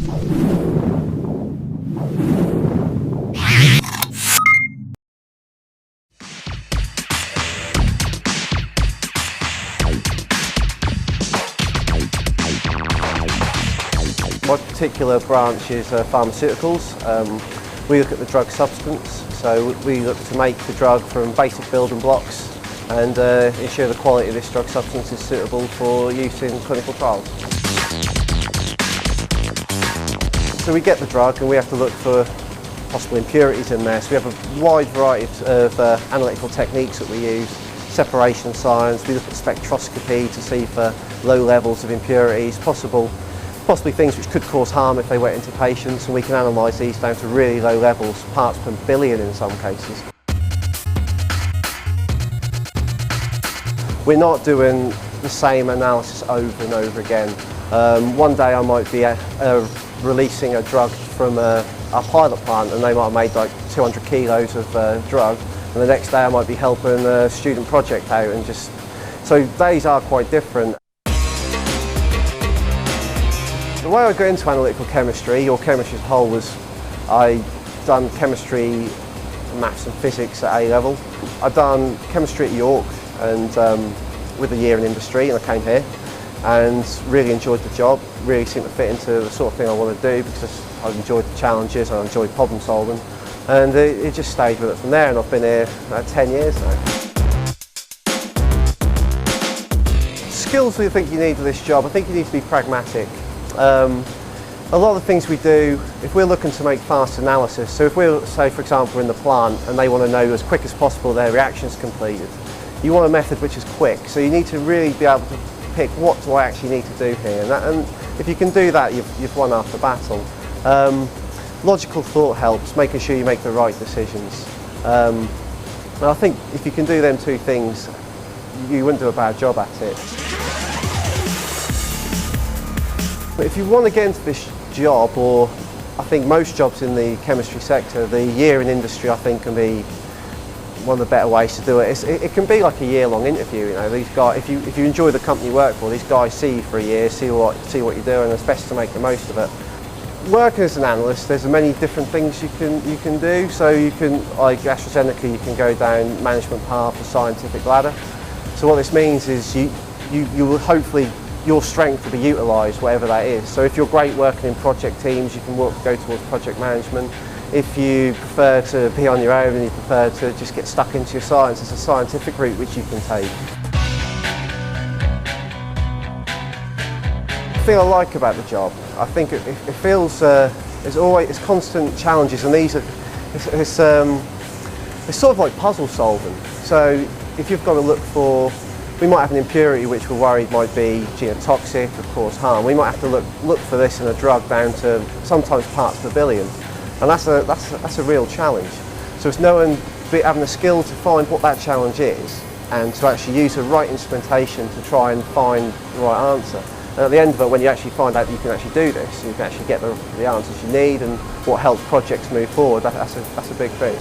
My particular branch is pharmaceuticals. We look at the drug substance, so we look to make the drug from basic building blocks and ensure the quality of this drug substance is suitable for use in clinical trials. So we get the drug and we have to look for possible impurities in there. So we have a wide variety of analytical techniques that we use. Separation science, we look at spectroscopy to see for low levels of impurities, possibly things which could cause harm if they went into patients, and we can analyse these down to really low levels, parts per billion in some cases. We're not doing the same analysis over and over again. One day I might be releasing a drug from a pilot plant and they might have made like 200 kilos of drug, and the next day I might be helping a student project out, and so days are quite different. The way I got into analytical chemistry, or chemistry as a whole, was I done chemistry, maths and physics at A level. I've done chemistry at York and with a year in industry, and I came here and really enjoyed the job, really seemed to fit into the sort of thing I want to do because I enjoyed the challenges, I enjoyed problem solving, and it just stayed with it from there, and I've been here 10 years now. Skills we think you need for this job, I think you need to be pragmatic. A lot of the things we do, if we're looking to make fast analysis, so if we're, say for example, in the plant and they want to know as quick as possible their reaction's completed, you want a method which is quick, so you need to really be able to pick what do I actually need to do here, and if you can do that, you've won half the battle. Logical thought helps, making sure you make the right decisions. And I think if you can do them two things, you wouldn't do a bad job at it. But if you want to get into this job, or I think most jobs in the chemistry sector, the year in industry I think can be one of the better ways to do it. It can be like a year-long interview. You know, these guys, if you enjoy the company you work for, these guys see you for a year, see what you do, and it's best to make the most of it. Working as an analyst, there's many different things you can do. So you can, like Astra Zeneca, you can go down management path, the scientific ladder. So what this means is you will hopefully, your strength will be utilised, whatever that is. So if you're great working in project teams, you can go towards project management. If you prefer to be on your own and you prefer to just get stuck into your science, it's a scientific route which you can take. The thing I like about the job, I think it feels it's constant challenges, and these are it's sort of like puzzle solving. So if you've got to look for, we might have an impurity which we're worried might be genotoxic or cause harm. We might have to look for this in a drug down to sometimes parts per billion, and that's a real challenge. So it's having the skill to find what that challenge is, and to actually use the right instrumentation to try and find the right answer. And at the end of it, when you actually find out that you can actually do this, you can actually get the answers you need and what helps projects move forward. That's a big thing.